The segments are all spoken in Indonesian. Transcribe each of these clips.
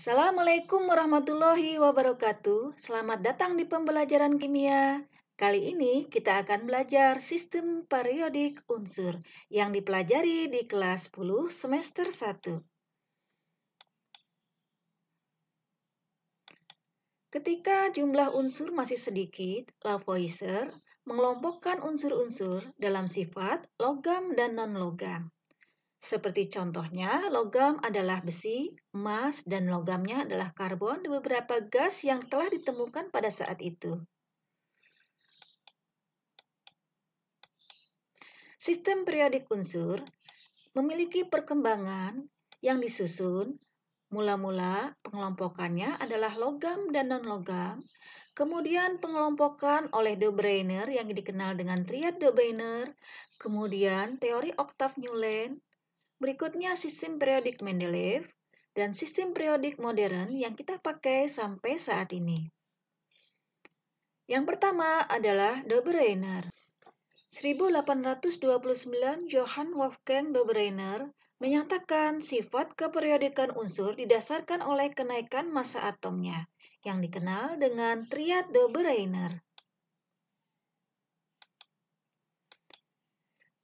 Assalamualaikum warahmatullahi wabarakatuh. Selamat datang di pembelajaran kimia. Kali ini kita akan belajar sistem periodik unsur yang dipelajari di kelas 10 semester 1. Ketika jumlah unsur masih sedikit, Lavoisier mengelompokkan unsur-unsur dalam sifat logam dan non-logam. Seperti contohnya, logam adalah besi, emas, dan logamnya adalah karbon di beberapa gas yang telah ditemukan pada saat itu. Sistem periodik unsur memiliki perkembangan yang disusun. Mula-mula pengelompokannya adalah logam dan non-logam, kemudian pengelompokan oleh de Bruiner yang dikenal dengan triad de Bruiner, kemudian teori oktav Newland, berikutnya sistem periodik Mendeleev, dan sistem periodik modern yang kita pakai sampai saat ini. Yang pertama adalah de Bruiner. 1829 Johann Wolfgang de Bruiner menyatakan sifat keperiodikan unsur didasarkan oleh kenaikan massa atomnya, yang dikenal dengan triad de Bruiner.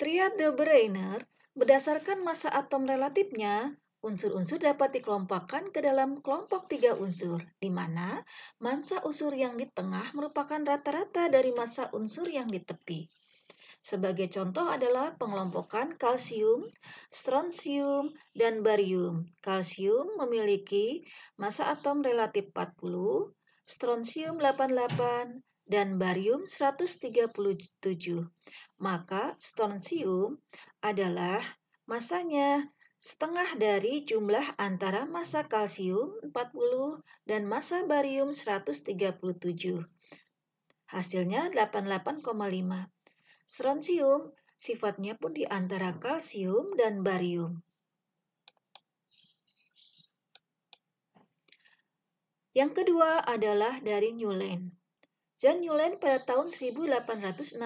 Triad de Bruiner berdasarkan massa atom relatifnya, unsur-unsur dapat dikelompokkan ke dalam kelompok 3 unsur, di mana massa unsur yang di tengah merupakan rata-rata dari massa unsur yang di tepi. Sebagai contoh adalah pengelompokan kalsium, strontium, dan barium. Kalsium memiliki massa atom relatif 40, strontium 88, dan barium 137. Maka strontium adalah massanya setengah dari jumlah antara massa kalsium 40 dan massa barium 137. Hasilnya 88,5. Strontium sifatnya pun di antara kalsium dan barium. Yang kedua adalah dari Newland. John Newland pada tahun 1863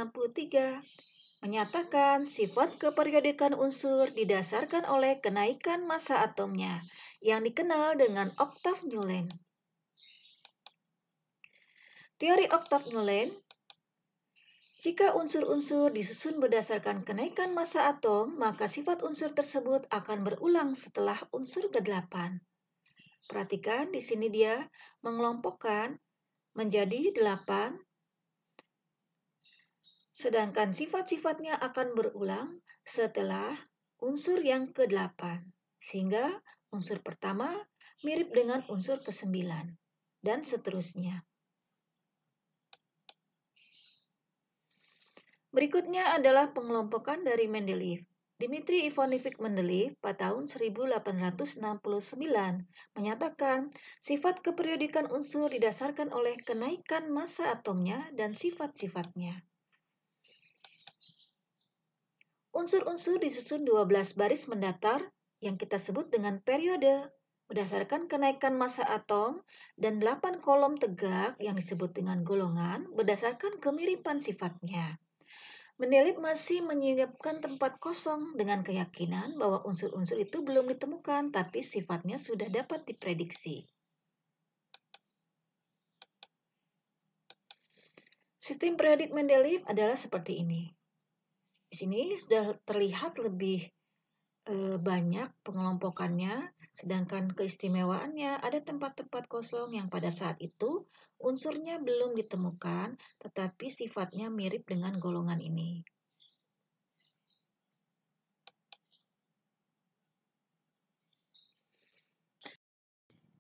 menyatakan sifat keperiodikan unsur didasarkan oleh kenaikan massa atomnya, yang dikenal dengan oktav Newland. Teori oktav Newland: jika unsur-unsur disusun berdasarkan kenaikan massa atom, maka sifat unsur tersebut akan berulang setelah unsur ke-8. Perhatikan di sini dia mengelompokkan menjadi 8, sedangkan sifat-sifatnya akan berulang setelah unsur yang ke-8. Sehingga unsur pertama mirip dengan unsur ke-9 dan seterusnya. Berikutnya adalah pengelompokan dari Mendeleev. Dmitri Ivanovich Mendeleev pada tahun 1869 menyatakan sifat keperiodikan unsur didasarkan oleh kenaikan massa atomnya dan sifat-sifatnya. Unsur-unsur disusun 12 baris mendatar yang kita sebut dengan periode berdasarkan kenaikan massa atom dan 8 kolom tegak yang disebut dengan golongan berdasarkan kemiripan sifatnya. Mendeleev masih menyiapkan tempat kosong dengan keyakinan bahwa unsur-unsur itu belum ditemukan, tapi sifatnya sudah dapat diprediksi. Sistem periodik Mendeleev adalah seperti ini. Di sini sudah terlihat lebih banyak pengelompokannya, sedangkan keistimewaannya ada tempat-tempat kosong yang pada saat itu unsurnya belum ditemukan, tetapi sifatnya mirip dengan golongan ini.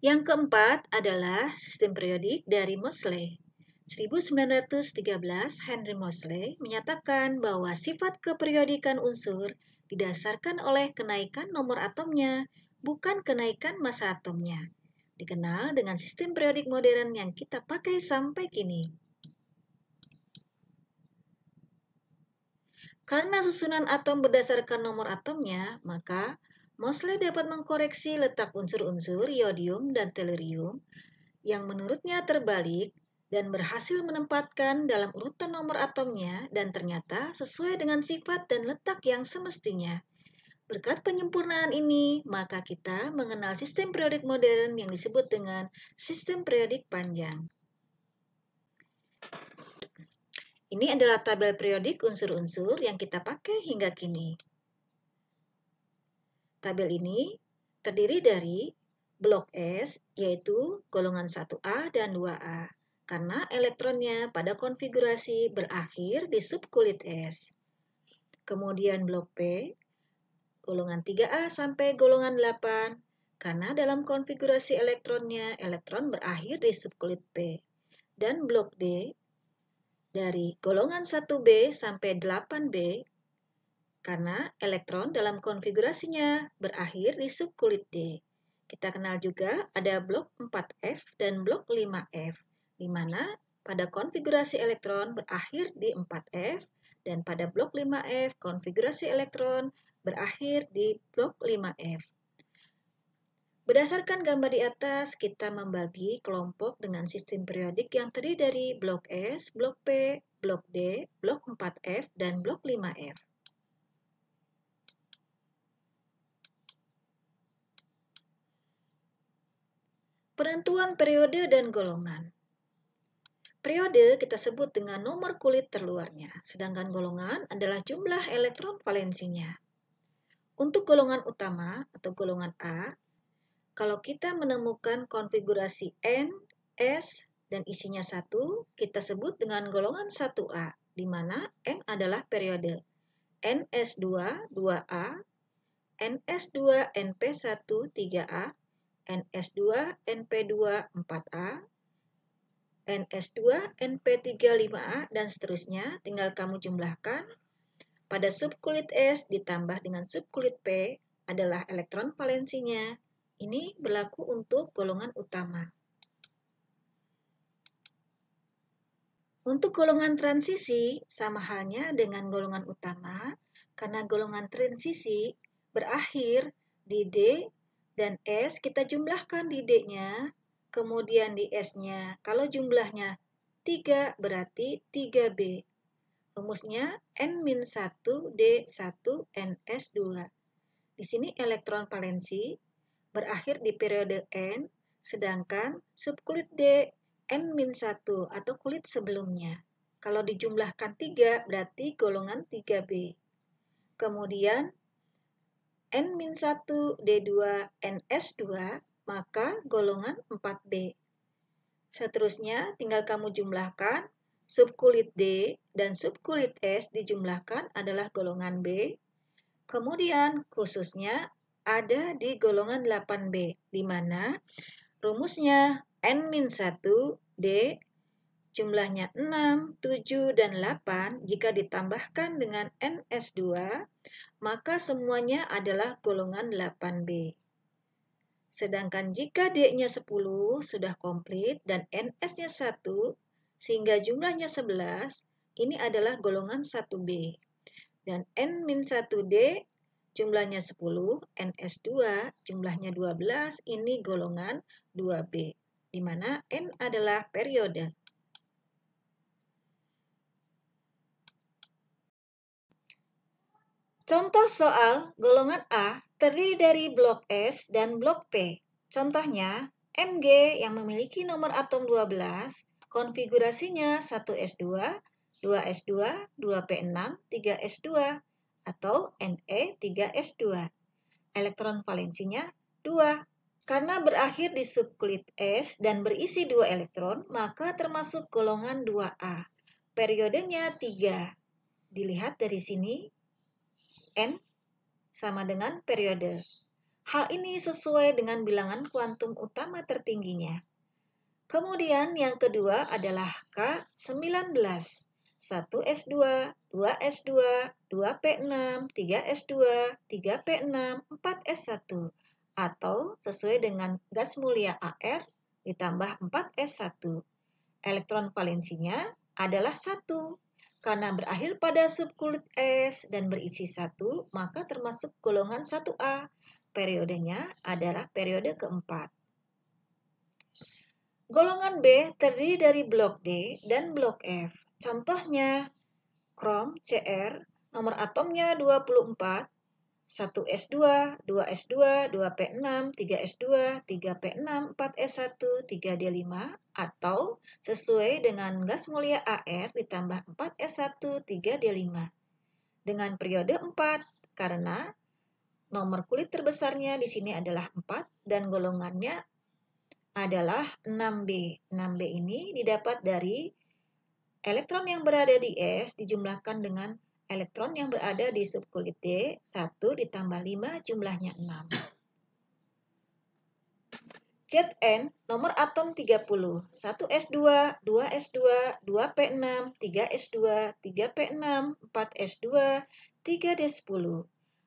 Yang keempat adalah sistem periodik dari Moseley. 1913 Henry Moseley menyatakan bahwa sifat keperiodikan unsur didasarkan oleh kenaikan nomor atomnya, bukan kenaikan massa atomnya. Dikenal dengan sistem periodik modern yang kita pakai sampai kini. Karena susunan atom berdasarkan nomor atomnya, maka Moseley dapat mengkoreksi letak unsur-unsur iodium dan tellurium yang menurutnya terbalik dan berhasil menempatkan dalam urutan nomor atomnya dan ternyata sesuai dengan sifat dan letak yang semestinya. Berkat penyempurnaan ini, maka kita mengenal sistem periodik modern yang disebut dengan sistem periodik panjang. Ini adalah tabel periodik unsur-unsur yang kita pakai hingga kini. Tabel ini terdiri dari blok S, yaitu golongan 1A dan 2A, karena elektronnya pada konfigurasi berakhir di subkulit S. Kemudian blok P, golongan 3A sampai golongan 8, karena dalam konfigurasi elektronnya, elektron berakhir di subkulit P. Dan blok D, dari golongan 1B sampai 8B, karena elektron dalam konfigurasinya berakhir di subkulit D. Kita kenal juga ada blok 4F dan blok 5F, di mana pada konfigurasi elektron berakhir di 4F, dan pada blok 5F konfigurasi elektron berakhir di blok 5F. Berdasarkan gambar di atas, kita membagi kelompok dengan sistem periodik yang terdiri dari blok S, blok P, blok D, blok 4F, dan blok 5F. Penentuan periode dan golongan. Periode kita sebut dengan nomor kulit terluarnya, sedangkan golongan adalah jumlah elektron valensinya. Untuk golongan utama atau golongan A, kalau kita menemukan konfigurasi N, S, dan isinya 1, kita sebut dengan golongan 1A, di mana N adalah periode. NS2, 2A, NS2, NP1, 3A, NS2, NP2, 4A, NS2, NP3, 5A, dan seterusnya. Tinggal kamu jumlahkan. Pada subkulit S ditambah dengan subkulit P adalah elektron valensinya. Ini berlaku untuk golongan utama. Untuk golongan transisi, sama halnya dengan golongan utama, karena golongan transisi berakhir di D dan S, kita jumlahkan di D-nya, kemudian di S-nya. Kalau jumlahnya 3 berarti 3B. Rumusnya N-1D1NS2. Di sini elektron valensi berakhir di periode N, sedangkan subkulit D N-1 atau kulit sebelumnya. Kalau dijumlahkan 3 berarti golongan 3B. Kemudian N-1D2NS2 maka golongan 4B. Seterusnya tinggal kamu jumlahkan subkulit D dan subkulit S dijumlahkan adalah golongan B. Kemudian khususnya ada di golongan 8B, di mana rumusnya N-1D jumlahnya 6, 7, dan 8 jika ditambahkan dengan NS2, maka semuanya adalah golongan 8B. Sedangkan jika D-nya 10 sudah komplit dan NS-nya 1, sehingga jumlahnya 11, ini adalah golongan 1B. Dan N-1D jumlahnya 10, NS2 jumlahnya 12, ini golongan 2B, di mana N adalah periode. Contoh soal golongan A terdiri dari blok S dan blok P. Contohnya, Mg yang memiliki nomor atom 12, konfigurasinya 1s2, 2s2, 2p6, 3s2, atau Ne3s2. Elektron valensinya 2. Karena berakhir di subkulit S dan berisi 2 elektron, maka termasuk golongan 2A. Periodenya 3. Dilihat dari sini, N sama dengan periode. Hal ini sesuai dengan bilangan kuantum utama tertingginya. Kemudian yang kedua adalah K19. 1s2, 2s2, 2p6, 3s2, 3p6, 4s1. Atau sesuai dengan gas mulia Ar ditambah 4s1. Elektron valensinya adalah 1. Karena berakhir pada subkulit S dan berisi 1, maka termasuk golongan 1A. Periodenya adalah periode keempat. Golongan B terdiri dari blok D dan blok F. Contohnya, krom Cr, nomor atomnya 24, 1S2, 2S2, 2P6, 3S2, 3P6, 4S1, 3D5, atau sesuai dengan gas mulia AR ditambah 4S1, 3D5 dengan periode 4 karena nomor kulit terbesarnya di sini adalah 4 dan golongannya adalah 6B. 6B ini didapat dari elektron yang berada di S dijumlahkan dengan elektron yang berada di subkulit D, 1 ditambah 5 jumlahnya 6. Zn nomor atom 30, 1S2, 2S2, 2P6, 3S2, 3P6, 4S2, 3D10,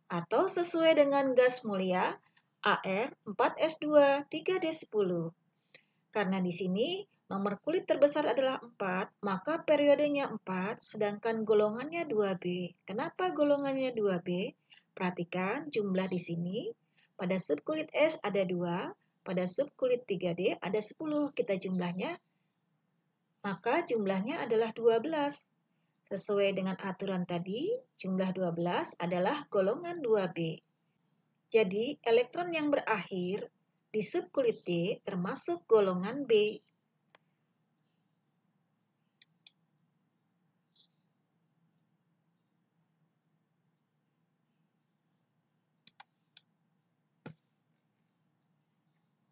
atau sesuai dengan gas mulia AR 4S2, 3D10. Karena di sini nomor kulit terbesar adalah 4, maka periodenya 4, sedangkan golongannya 2B. Kenapa golongannya 2B? Perhatikan jumlah di sini. Pada subkulit S ada 2, pada subkulit 3D ada 10. Kita jumlahnya, maka jumlahnya adalah 12. Sesuai dengan aturan tadi, jumlah 12 adalah golongan 2B. Jadi, elektron yang berakhir di subkulit D termasuk golongan B.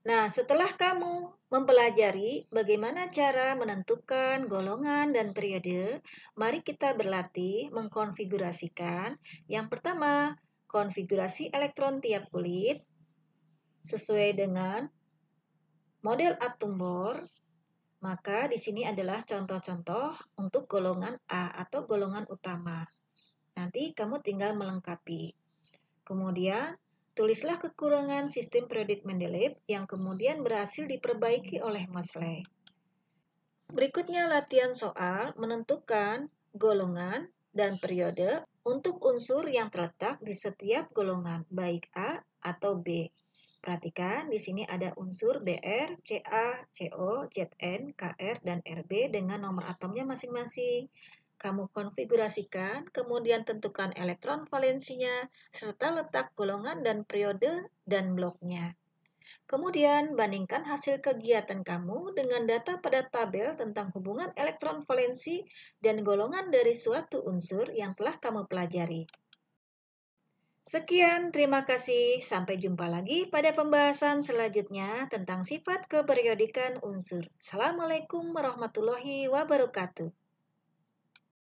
Nah, setelah kamu mempelajari bagaimana cara menentukan golongan dan periode, mari kita berlatih mengkonfigurasikan. Yang pertama, konfigurasi elektron tiap kulit sesuai dengan model atom Bohr. Maka di sini adalah contoh-contoh untuk golongan A atau golongan utama. Nanti kamu tinggal melengkapi. Kemudian, tulislah kekurangan sistem periodik Mendeleev yang kemudian berhasil diperbaiki oleh Moseley. Berikutnya latihan soal menentukan golongan dan periode untuk unsur yang terletak di setiap golongan, baik A atau B. Perhatikan di sini ada unsur Br, Ca, Co, Zn, Kr, dan Rb dengan nomor atomnya masing-masing. Kamu konfigurasikan, kemudian tentukan elektron valensinya, serta letak golongan dan periode dan bloknya. Kemudian, bandingkan hasil kegiatan kamu dengan data pada tabel tentang hubungan elektron valensi dan golongan dari suatu unsur yang telah kamu pelajari. Sekian, terima kasih. Sampai jumpa lagi pada pembahasan selanjutnya tentang sifat keperiodikan unsur. Assalamualaikum warahmatullahi wabarakatuh.